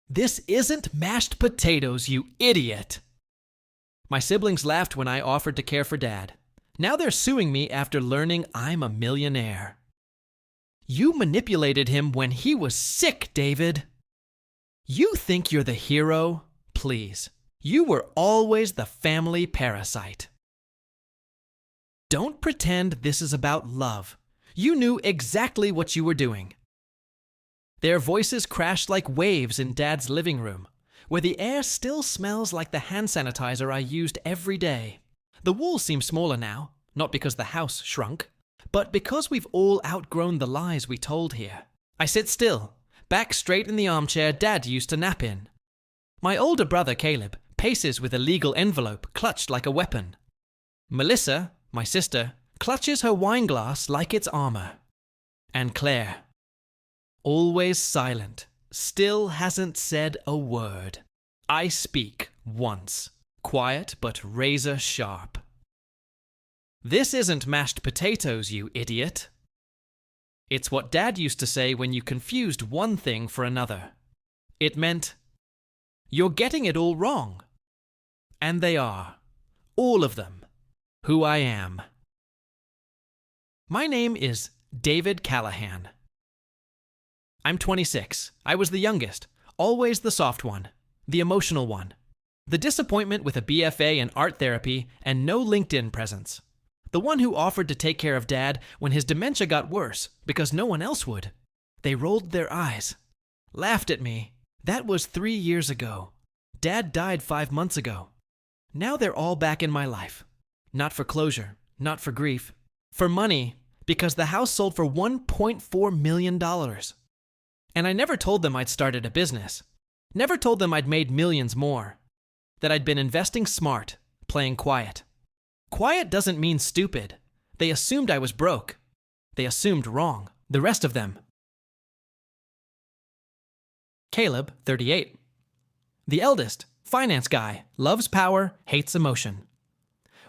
This isn't mashed potatoes, you idiot! My siblings laughed when I offered to care for Dad. Now they're suing me after learning I'm a millionaire. You manipulated him when he was sick, David. You think you're the hero? Please. You were always the family parasite. Don't pretend this is about love. You knew exactly what you were doing. Their voices crashed like waves in Dad's living room, where the air still smells like the hand sanitizer I used every day. The walls seem smaller now, not because the house shrunk, but because we've all outgrown the lies we told here. I sit still, back straight in the armchair Dad used to nap in. My older brother Caleb paces with a legal envelope clutched like a weapon. Melissa, my sister, clutches her wine glass like it's armor. And Claire, always silent, still hasn't said a word. I speak once, quiet but razor sharp. This isn't mashed potatoes, you idiot. It's what Dad used to say when you confused one thing for another. It meant, you're getting it all wrong. And they are, all of them, who I am. My name is David Callahan. I'm 26. I was the youngest, always the soft one, the emotional one, the disappointment with a BFA in art therapy and no LinkedIn presence, the one who offered to take care of Dad when his dementia got worse because no one else would. They rolled their eyes, laughed at me. That was 3 years ago. Dad died 5 months ago. Now they're all back in my life. Not for closure, not for grief, for money, because the house sold for $1.4 million. And I never told them I'd started a business. Never told them I'd made millions more. That I'd been investing smart, playing quiet. Quiet doesn't mean stupid. They assumed I was broke. They assumed wrong. The rest of them. Caleb, 38. The eldest, finance guy, loves power, hates emotion.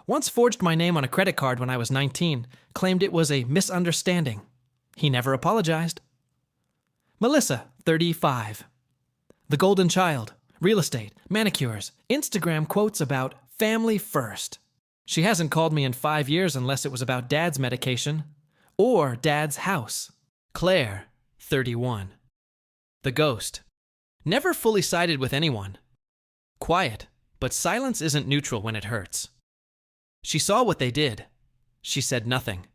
Once forged my name on a credit card when I was 19, claimed it was a misunderstanding. He never apologized. Melissa, 35. The golden child, real estate, manicures, Instagram quotes about family first. She hasn't called me in 5 years unless it was about Dad's medication or Dad's house. Claire, 31. The ghost. Never fully sided with anyone. Quiet, but silence isn't neutral when it hurts. She saw what they did. She said nothing.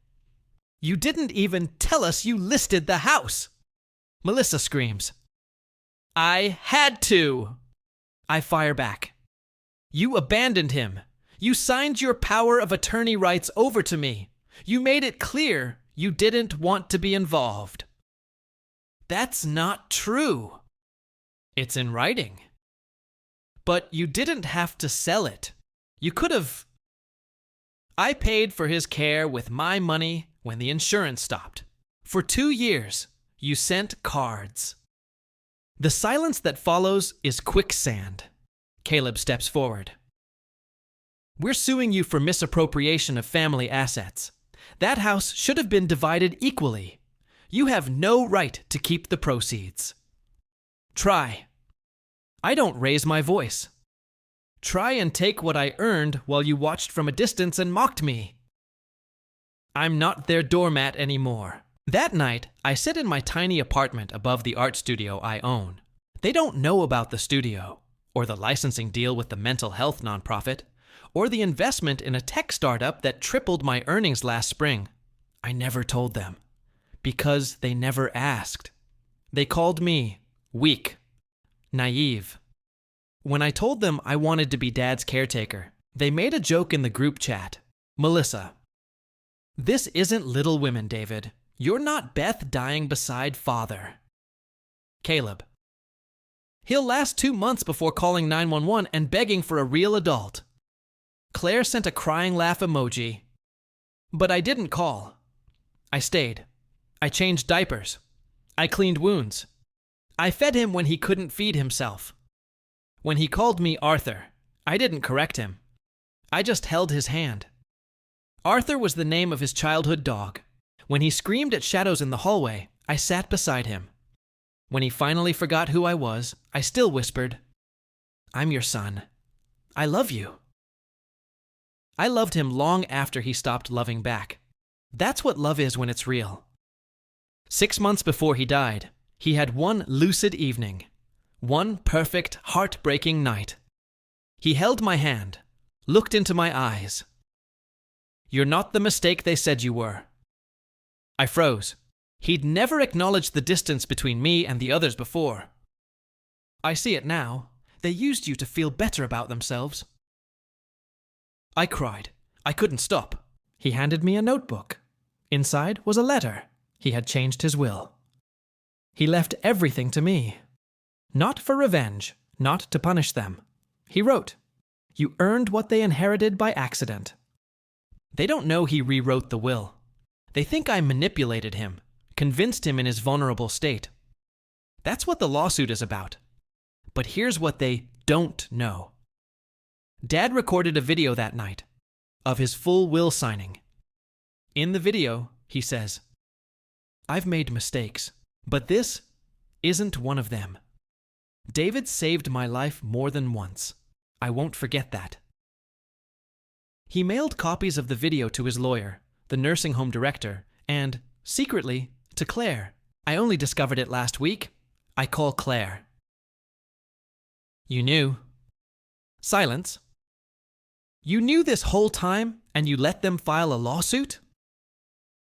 You didn't even tell us you listed the house! Melissa screams. I had to! I fire back. You abandoned him. You signed your power of attorney rights over to me. You made it clear you didn't want to be involved. That's not true. It's in writing. But you didn't have to sell it. You could have. I paid for his care with my money when the insurance stopped. For 2 years, you sent cards. The silence that follows is quicksand. Caleb steps forward. We're suing you for misappropriation of family assets. That house should have been divided equally. You have no right to keep the proceeds. Try. I don't raise my voice. Try and take what I earned while you watched from a distance and mocked me. I'm not their doormat anymore. That night, I sit in my tiny apartment above the art studio I own. They don't know about the studio, or the licensing deal with the mental health nonprofit, or the investment in a tech startup that tripled my earnings last spring. I never told them, because they never asked. They called me weak, naive. When I told them I wanted to be Dad's caretaker, they made a joke in the group chat. Melissa, this isn't Little Women, David. You're not Beth dying beside father. Caleb, he'll last 2 months before calling 911 and begging for a real adult. Claire sent a crying laugh emoji. But I didn't call. I stayed. I changed diapers. I cleaned wounds. I fed him when he couldn't feed himself. When he called me Arthur, I didn't correct him. I just held his hand. Arthur was the name of his childhood dog. When he screamed at shadows in the hallway, I sat beside him. When he finally forgot who I was, I still whispered, "I'm your son. I love you." I loved him long after he stopped loving back. That's what love is when it's real. 6 months before he died, he had one lucid evening, one perfect, heartbreaking night. He held my hand, looked into my eyes. "You're not the mistake they said you were." I froze. He'd never acknowledged the distance between me and the others before. "I see it now. They used you to feel better about themselves." I cried. I couldn't stop. He handed me a notebook. Inside was a letter. He had changed his will. He left everything to me. Not for revenge, not to punish them. He wrote, "You earned what they inherited by accident." They don't know he rewrote the will. They think I manipulated him, convinced him in his vulnerable state. That's what the lawsuit is about. But here's what they don't know. Dad recorded a video that night of his full will signing. In the video, he says, "I've made mistakes, but this isn't one of them. David saved my life more than once. I won't forget that." He mailed copies of the video to his lawyer, the nursing home director, and, secretly, to Claire. I only discovered it last week. I call Claire. "You knew." Silence. "You knew this whole time, and you let them file a lawsuit?"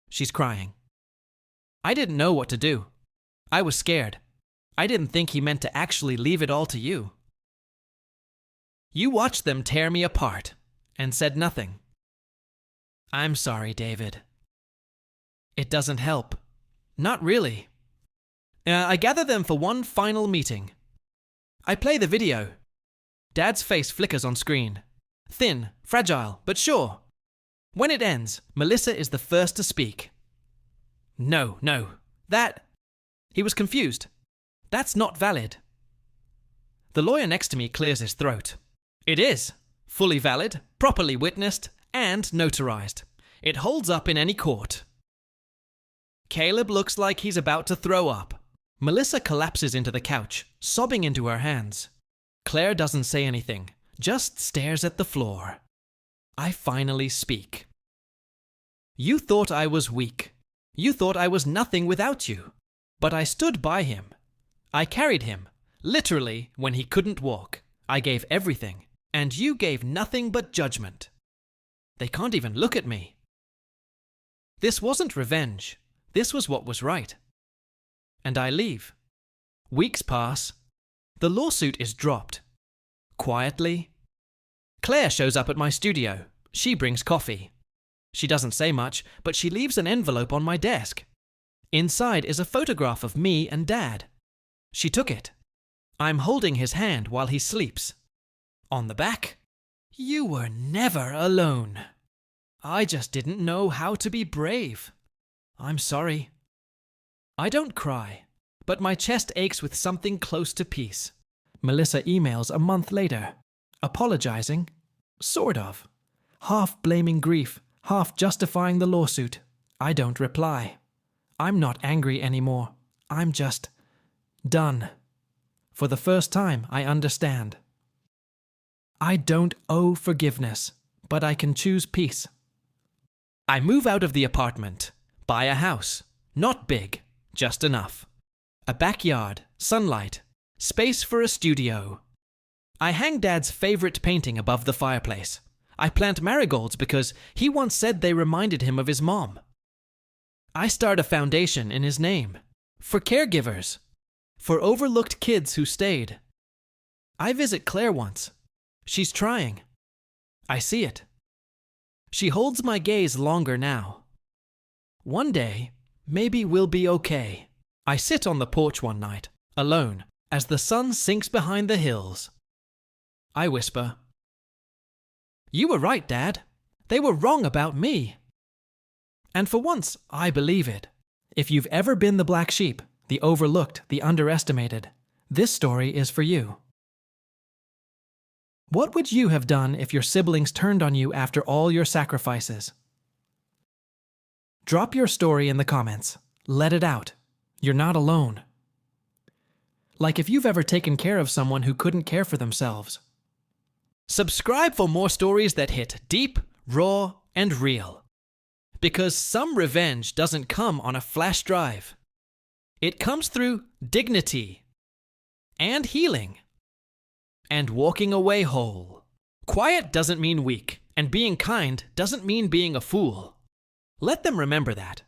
She's crying. "I didn't know what to do. I was scared. I didn't think he meant to actually leave it all to you. You watched them tear me apart, and said nothing." "I'm sorry, David." "It doesn't help. Not really. I gather them for one final meeting. I play the video. Dad's face flickers on screen. Thin, fragile, but sure. When it ends, Melissa is the first to speak. No, that..." He was confused. "That's not valid." The lawyer next to me clears his throat. "It is. Fully valid, properly witnessed, and notarized. It holds up in any court." Caleb looks like he's about to throw up. Melissa collapses into the couch, sobbing into her hands. Claire doesn't say anything, just stares at the floor. I finally speak. "You thought I was weak. You thought I was nothing without you. But I stood by him. I carried him, literally, when he couldn't walk. I gave everything, and you gave nothing but judgment. They can't even look at me." This wasn't revenge. This was what was right. And I leave. Weeks pass. The lawsuit is dropped. Quietly. Claire shows up at my studio. She brings coffee. She doesn't say much, but she leaves an envelope on my desk. Inside is a photograph of me and Dad. She took it. I'm holding his hand while he sleeps. On the back, "You were never alone. I just didn't know how to be brave. I'm sorry." I don't cry, but my chest aches with something close to peace. Melissa emails a month later, apologizing, sort of, half blaming grief, half justifying the lawsuit. I don't reply. I'm not angry anymore. I'm just done. For the first time, I understand. I don't owe forgiveness, but I can choose peace. I move out of the apartment, buy a house. Not big, just enough. A backyard, sunlight, space for a studio. I hang Dad's favorite painting above the fireplace. I plant marigolds because he once said they reminded him of his mom. I start a foundation in his name. For caregivers. For overlooked kids who stayed. I visit Claire once. She's trying. I see it. She holds my gaze longer now. One day, maybe we'll be okay. I sit on the porch one night, alone, as the sun sinks behind the hills. I whisper, "You were right, Dad. They were wrong about me." And for once, I believe it. If you've ever been the black sheep, the overlooked, the underestimated, this story is for you. What would you have done if your siblings turned on you after all your sacrifices? Drop your story in the comments. Let it out. You're not alone. Like if you've ever taken care of someone who couldn't care for themselves. Subscribe for more stories that hit deep, raw, and real. Because some revenge doesn't come on a flash drive. It comes through dignity, and healing, and walking away whole. Quiet doesn't mean weak, and being kind doesn't mean being a fool. Let them remember that.